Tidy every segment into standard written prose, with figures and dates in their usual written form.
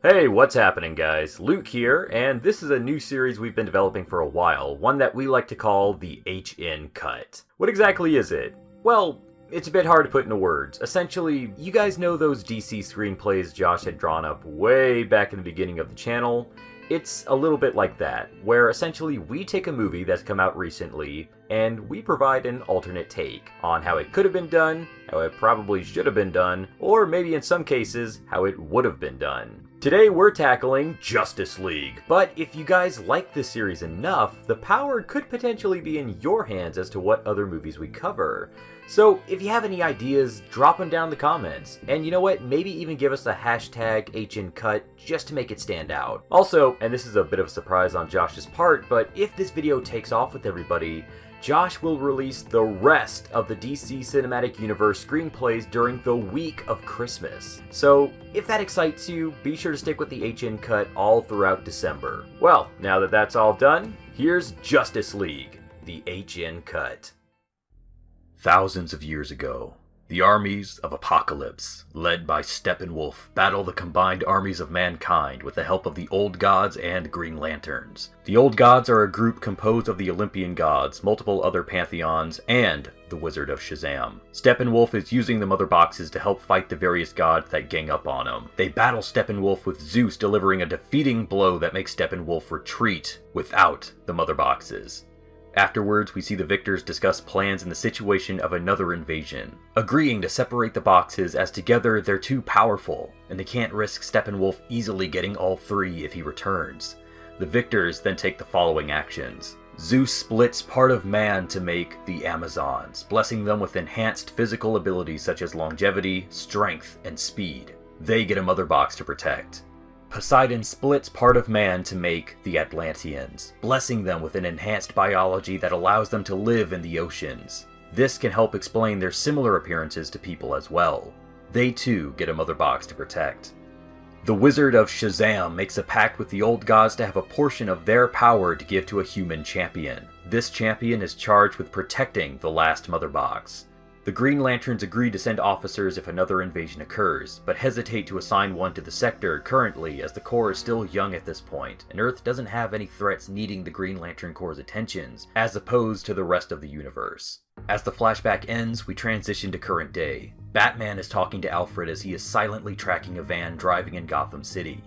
Hey, what's happening, guys? Luke here, and this is a new series we've been developing for a while, one that we like to call the HN Cut. What exactly is it? Well, it's a bit hard to put into words. Essentially, you guys know those DC screenplays Josh had drawn up way back in the beginning of the channel? It's a little bit like that, where essentially we take a movie that's come out recently, and we provide an alternate take on how it could have been done, how it probably should have been done, or maybe in some cases, how it would have been done. Today we're tackling Justice League, but if you guys like this series enough, the power could potentially be in your hands as to what other movies we cover. So if you have any ideas, drop them down in the comments. And you know what, maybe even give us a hashtag HNCut just to make it stand out. Also, and this is a bit of a surprise on Josh's part, but if this video takes off with everybody, Josh will release the rest of the DC Cinematic Universe screenplays during the week of Christmas. So, if that excites you, be sure to stick with the HN Cut all throughout December. Well, now that that's all done, here's Justice League, the HN Cut. Thousands of years ago, the armies of Apocalypse, led by Steppenwolf, battle the combined armies of mankind with the help of the Old Gods and Green Lanterns. The Old Gods are a group composed of the Olympian gods, multiple other pantheons, and the Wizard of Shazam. Steppenwolf is using the Mother Boxes to help fight the various gods that gang up on him. They battle Steppenwolf with Zeus delivering a defeating blow that makes Steppenwolf retreat without the Mother Boxes. Afterwards, we see the victors discuss plans in the situation of another invasion, agreeing to separate the boxes as together they're too powerful, and they can't risk Steppenwolf easily getting all three if he returns. The victors then take the following actions. Zeus splits part of man to make the Amazons, blessing them with enhanced physical abilities such as longevity, strength, and speed. They get a Mother Box to protect. Poseidon splits part of man to make the Atlanteans, blessing them with an enhanced biology that allows them to live in the oceans. This can help explain their similar appearances to people as well. They too get a Mother Box to protect. The Wizard of Shazam makes a pact with the Old Gods to have a portion of their power to give to a human champion. This champion is charged with protecting the last Mother Box. The Green Lanterns agree to send officers if another invasion occurs, but hesitate to assign one to the sector currently as the Corps is still young at this point, and Earth doesn't have any threats needing the Green Lantern Corps' attentions, as opposed to the rest of the universe. As the flashback ends, we transition to current day. Batman is talking to Alfred as he is silently tracking a van driving in Gotham City.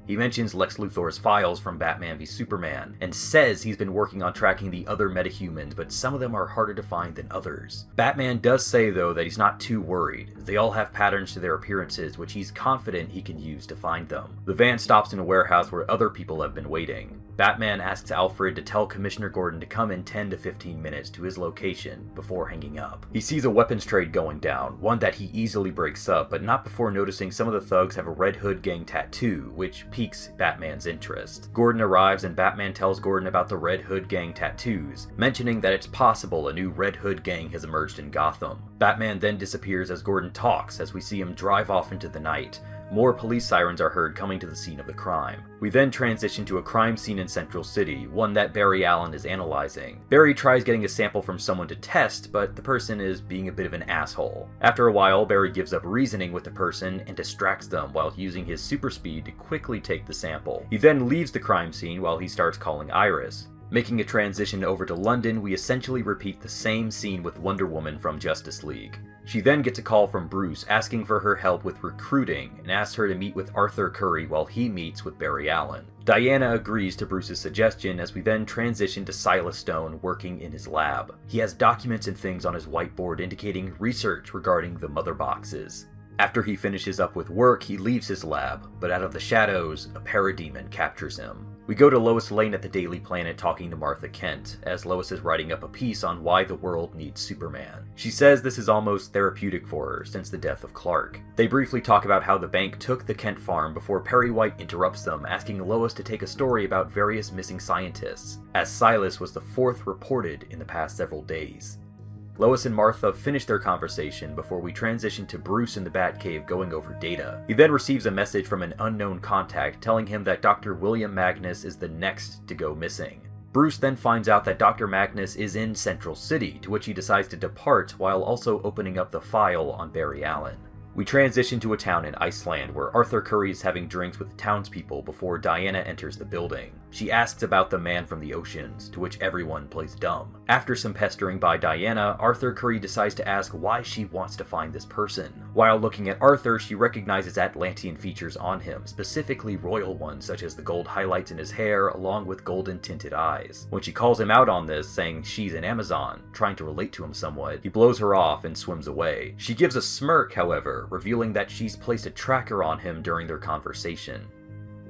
He mentions Lex Luthor's files from Batman v Superman, and says he's been working on tracking the other metahumans, but some of them are harder to find than others. Batman does say, though, that he's not too worried, as they all have patterns to their appearances, which he's confident he can use to find them. The van stops in a warehouse where other people have been waiting. Batman asks Alfred to tell Commissioner Gordon to come in 10 to 15 minutes to his location before hanging up. He sees a weapons trade going down, one that he easily breaks up, but not before noticing some of the thugs have a Red Hood gang tattoo, which piques Batman's interest. Gordon arrives and Batman tells Gordon about the Red Hood gang tattoos, mentioning that it's possible a new Red Hood gang has emerged in Gotham. Batman then disappears as Gordon talks, as we see him drive off into the night. More police sirens are heard coming to the scene of the crime. We then transition to a crime scene in Central City, one that Barry Allen is analyzing. Barry tries getting a sample from someone to test, but the person is being a bit of an asshole. After a while, Barry gives up reasoning with the person and distracts them while using his super speed to quickly take the sample. He then leaves the crime scene while he starts calling Iris. Making a transition over to London, we essentially repeat the same scene with Wonder Woman from Justice League. She then gets a call from Bruce asking for her help with recruiting and asks her to meet with Arthur Curry while he meets with Barry Allen. Diana agrees to Bruce's suggestion as we then transition to Silas Stone working in his lab. He has documents and things on his whiteboard indicating research regarding the Mother Boxes. After he finishes up with work, he leaves his lab, but out of the shadows, a parademon captures him. We go to Lois Lane at the Daily Planet talking to Martha Kent, as Lois is writing up a piece on why the world needs Superman. She says this is almost therapeutic for her since the death of Clark. They briefly talk about how the bank took the Kent farm before Perry White interrupts them, asking Lois to take a story about various missing scientists, as Silas was the fourth reported in the past several days. Lois and Martha finish their conversation before we transition to Bruce in the Batcave going over data. He then receives a message from an unknown contact telling him that Dr. William Magnus is the next to go missing. Bruce then finds out that Dr. Magnus is in Central City, to which he decides to depart while also opening up the file on Barry Allen. We transition to a town in Iceland where Arthur Curry is having drinks with the townspeople before Diana enters the building. She asks about the man from the oceans, to which everyone plays dumb. After some pestering by Diana, Arthur Curry decides to ask why she wants to find this person. While looking at Arthur, she recognizes Atlantean features on him, specifically royal ones such as the gold highlights in his hair along with golden tinted eyes. When she calls him out on this, saying she's an Amazon, trying to relate to him somewhat, he blows her off and swims away. She gives a smirk, however, revealing that she's placed a tracker on him during their conversation.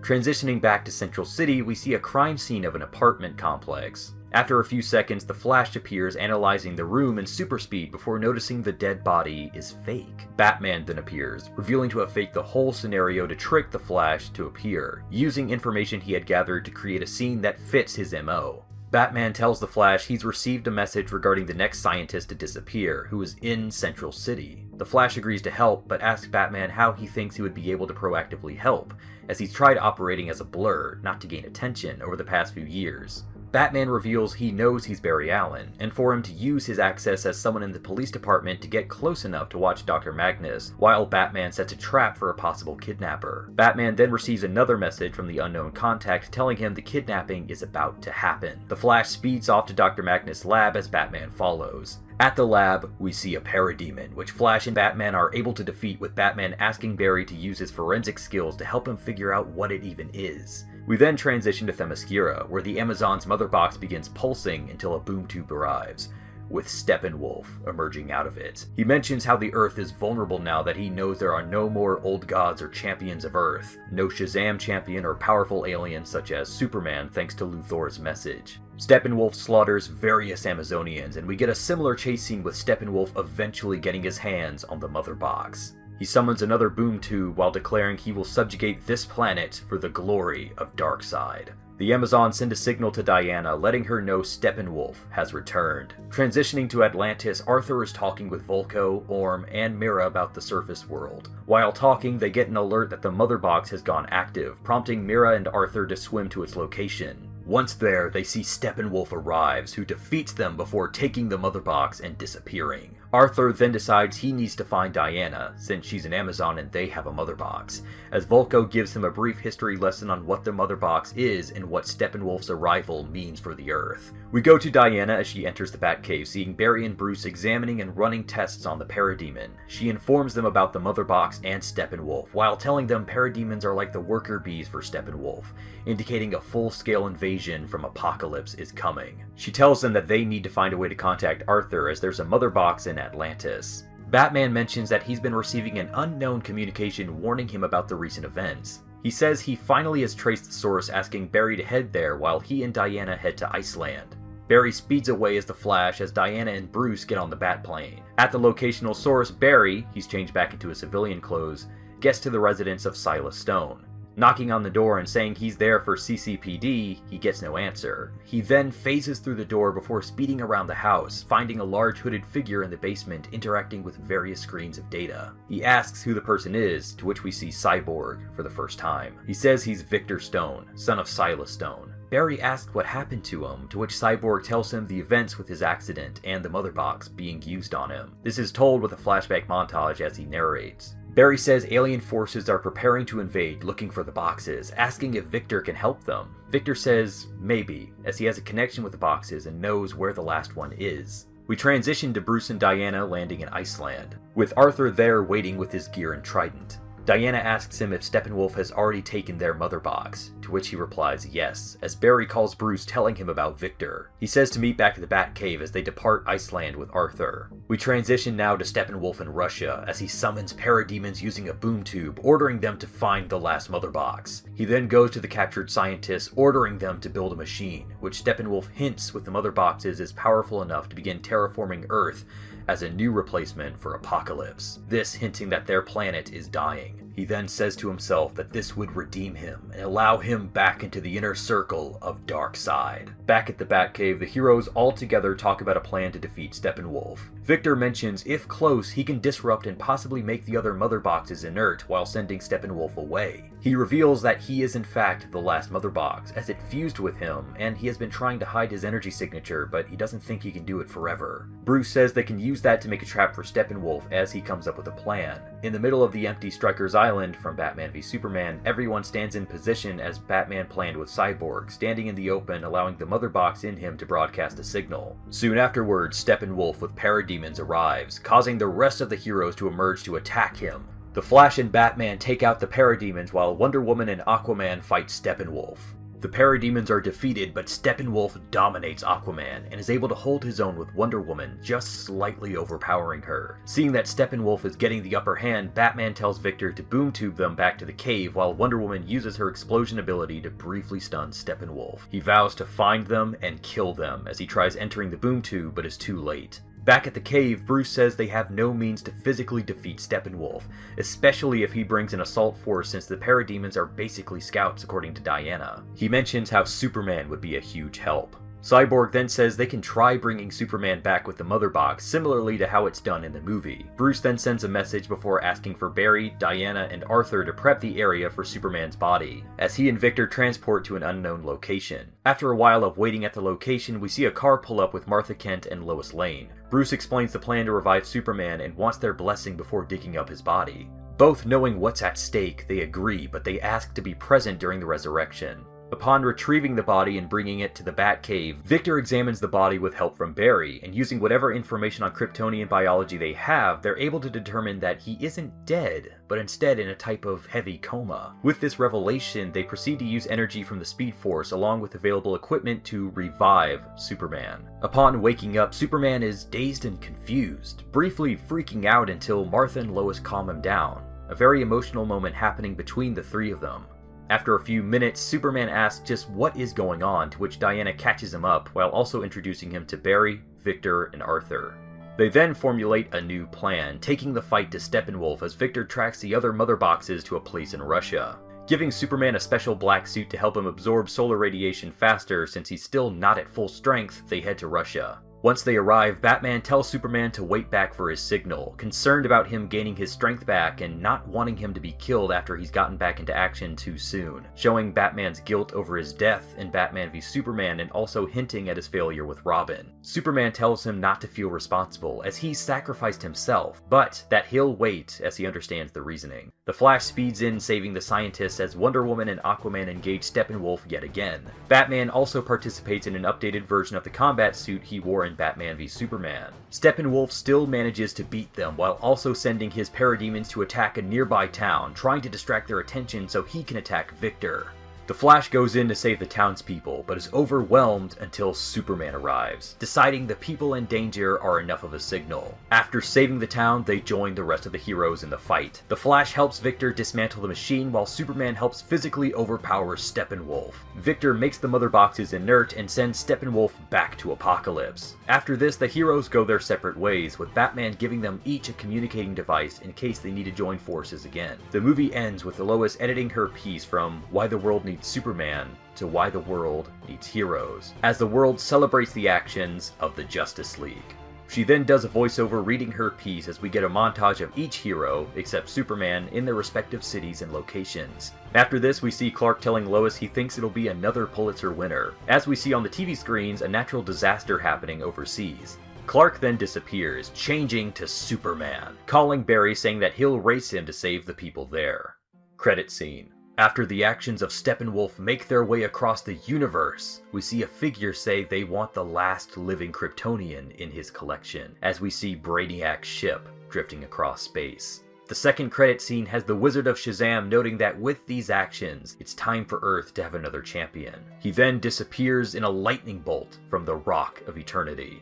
Transitioning back to Central City, we see a crime scene of an apartment complex. After a few seconds, the Flash appears analyzing the room in super speed before noticing the dead body is fake. Batman then appears, revealing to have faked the whole scenario to trick the Flash to appear, using information he had gathered to create a scene that fits his MO. Batman tells the Flash he's received a message regarding the next scientist to disappear, who is in Central City. The Flash agrees to help, but asks Batman how he thinks he would be able to proactively help, as he's tried operating as a blur, not to gain attention, over the past few years. Batman reveals he knows he's Barry Allen, and for him to use his access as someone in the police department to get close enough to watch Dr. Magnus, while Batman sets a trap for a possible kidnapper. Batman then receives another message from the unknown contact telling him the kidnapping is about to happen. The Flash speeds off to Dr. Magnus' lab as Batman follows. At the lab, we see a parademon, which Flash and Batman are able to defeat, with Batman asking Barry to use his forensic skills to help him figure out what it even is. We then transition to Themyscira, where the Amazon's mother box begins pulsing until a boom tube arrives, with Steppenwolf emerging out of it. He mentions how the Earth is vulnerable now that he knows there are no more old gods or champions of Earth, no Shazam champion or powerful aliens such as Superman thanks to Luthor's message. Steppenwolf slaughters various Amazonians, and we get a similar chase scene with Steppenwolf eventually getting his hands on the mother box. He summons another boom tube while declaring he will subjugate this planet for the glory of Darkseid. The Amazons send a signal to Diana, letting her know Steppenwolf has returned. Transitioning to Atlantis, Arthur is talking with Volko, Orm, and Mira about the surface world. While talking, they get an alert that the mother box has gone active, prompting Mira and Arthur to swim to its location. Once there, they see Steppenwolf arrives, who defeats them before taking the mother box and disappearing. Arthur then decides he needs to find Diana, since she's an Amazon and they have a mother box, as Volko gives him a brief history lesson on what the mother box is and what Steppenwolf's arrival means for the Earth. We go to Diana as she enters the Batcave, seeing Barry and Bruce examining and running tests on the parademon. She informs them about the mother box and Steppenwolf, while telling them parademons are like the worker bees for Steppenwolf, indicating a full-scale invasion from Apocalypse is coming. She tells them that they need to find a way to contact Arthur as there's a mother box in Atlantis. Batman mentions that he's been receiving an unknown communication warning him about the recent events. He says he finally has traced the source, asking Barry to head there while he and Diana head to Iceland. Barry speeds away as the Flash as Diana and Bruce get on the Batplane. At the locational source, Barry, he's changed back into his civilian clothes, gets to the residence of Silas Stone. Knocking on the door and saying he's there for CCPD, he gets no answer. He then phases through the door before speeding around the house, finding a large hooded figure in the basement interacting with various screens of data. He asks who the person is, to which we see Cyborg for the first time. He says he's Victor Stone, son of Silas Stone. Barry asks what happened to him, to which Cyborg tells him the events with his accident and the mother box being used on him. This is told with a flashback montage as he narrates. Barry says alien forces are preparing to invade, looking for the boxes, asking if Victor can help them. Victor says maybe, as he has a connection with the boxes and knows where the last one is. We transition to Bruce and Diana landing in Iceland, with Arthur there waiting with his gear and trident. Diana asks him if Steppenwolf has already taken their mother box, to which he replies yes, as Barry calls Bruce telling him about Victor. He says to meet back at the Batcave as they depart Iceland with Arthur. We transition now to Steppenwolf in Russia, as he summons parademons using a boom tube, ordering them to find the last mother box. He then goes to the captured scientists, ordering them to build a machine, which Steppenwolf hints with the mother boxes is powerful enough to begin terraforming Earth as a new replacement for Apocalypse, this hinting that their planet is dying. He then says to himself that this would redeem him and allow him back into the inner circle of Darkseid. Back at the Batcave, the heroes all together talk about a plan to defeat Steppenwolf. Victor mentions if close, he can disrupt and possibly make the other mother boxes inert while sending Steppenwolf away. He reveals that he is in fact the last mother box, as it fused with him, and he has been trying to hide his energy signature, but he doesn't think he can do it forever. Bruce says they can use that to make a trap for Steppenwolf as he comes up with a plan. In the middle of the empty Stryker's Island from Batman v Superman, everyone stands in position as Batman planned with Cyborg, standing in the open, allowing the mother box in him to broadcast a signal. Soon afterwards, Steppenwolf with parademons arrives, causing the rest of the heroes to emerge to attack him. The Flash and Batman take out the parademons while Wonder Woman and Aquaman fight Steppenwolf. The parademons are defeated, but Steppenwolf dominates Aquaman and is able to hold his own with Wonder Woman, just slightly overpowering her. Seeing that Steppenwolf is getting the upper hand, Batman tells Victor to boom tube them back to the cave while Wonder Woman uses her explosion ability to briefly stun Steppenwolf. He vows to find them and kill them as he tries entering the boom tube but is too late. Back at the cave, Bruce says they have no means to physically defeat Steppenwolf, especially if he brings an assault force since the parademons are basically scouts according to Diana. He mentions how Superman would be a huge help. Cyborg then says they can try bringing Superman back with the mother box, similarly to how it's done in the movie. Bruce then sends a message before asking for Barry, Diana, and Arthur to prep the area for Superman's body, as he and Victor transport to an unknown location. After a while of waiting at the location, we see a car pull up with Martha Kent and Lois Lane. Bruce explains the plan to revive Superman and wants their blessing before digging up his body. Both knowing what's at stake, they agree, but they ask to be present during the resurrection. Upon retrieving the body and bringing it to the Batcave, Victor examines the body with help from Barry, and using whatever information on Kryptonian biology they have, they're able to determine that he isn't dead, but instead in a type of heavy coma. With this revelation, they proceed to use energy from the Speed Force along with available equipment to revive Superman. Upon waking up, Superman is dazed and confused, briefly freaking out until Martha and Lois calm him down. A very emotional moment happening between the three of them. After a few minutes, Superman asks just what is going on, to which Diana catches him up, while also introducing him to Barry, Victor, and Arthur. They then formulate a new plan, taking the fight to Steppenwolf as Victor tracks the other mother boxes to a place in Russia. Giving Superman a special black suit to help him absorb solar radiation faster since he's still not at full strength, they head to Russia. Once they arrive, Batman tells Superman to wait back for his signal, concerned about him gaining his strength back and not wanting him to be killed after he's gotten back into action too soon, showing Batman's guilt over his death in Batman v Superman and also hinting at his failure with Robin. Superman tells him not to feel responsible as he sacrificed himself, but that he'll wait as he understands the reasoning. The Flash speeds in, saving the scientists as Wonder Woman and Aquaman engage Steppenwolf yet again. Batman also participates in an updated version of the combat suit he wore in Batman v Superman. Steppenwolf still manages to beat them while also sending his parademons to attack a nearby town, trying to distract their attention so he can attack Victor. The Flash goes in to save the townspeople, but is overwhelmed until Superman arrives, deciding the people in danger are enough of a signal. After saving the town, they join the rest of the heroes in the fight. The Flash helps Victor dismantle the machine while Superman helps physically overpower Steppenwolf. Victor makes the mother boxes inert and sends Steppenwolf back to Apokolips. After this, the heroes go their separate ways, with Batman giving them each a communicating device in case they need to join forces again. The movie ends with Lois editing her piece from Why the World Needs Superman to Why the World Needs Heroes, as the world celebrates the actions of the Justice League. She then does a voiceover reading her piece as we get a montage of each hero, except Superman, in their respective cities and locations. After this, we see Clark telling Lois he thinks it'll be another Pulitzer winner. As we see on the TV screens, a natural disaster happening overseas. Clark then disappears, changing to Superman, calling Barry saying that he'll race him to save the people there. Credit scene. After the actions of Steppenwolf make their way across the universe, we see a figure say they want the last living Kryptonian in his collection, as we see Brainiac's ship drifting across space. The second credit scene has the Wizard of Shazam noting that with these actions, it's time for Earth to have another champion. He then disappears in a lightning bolt from the Rock of Eternity.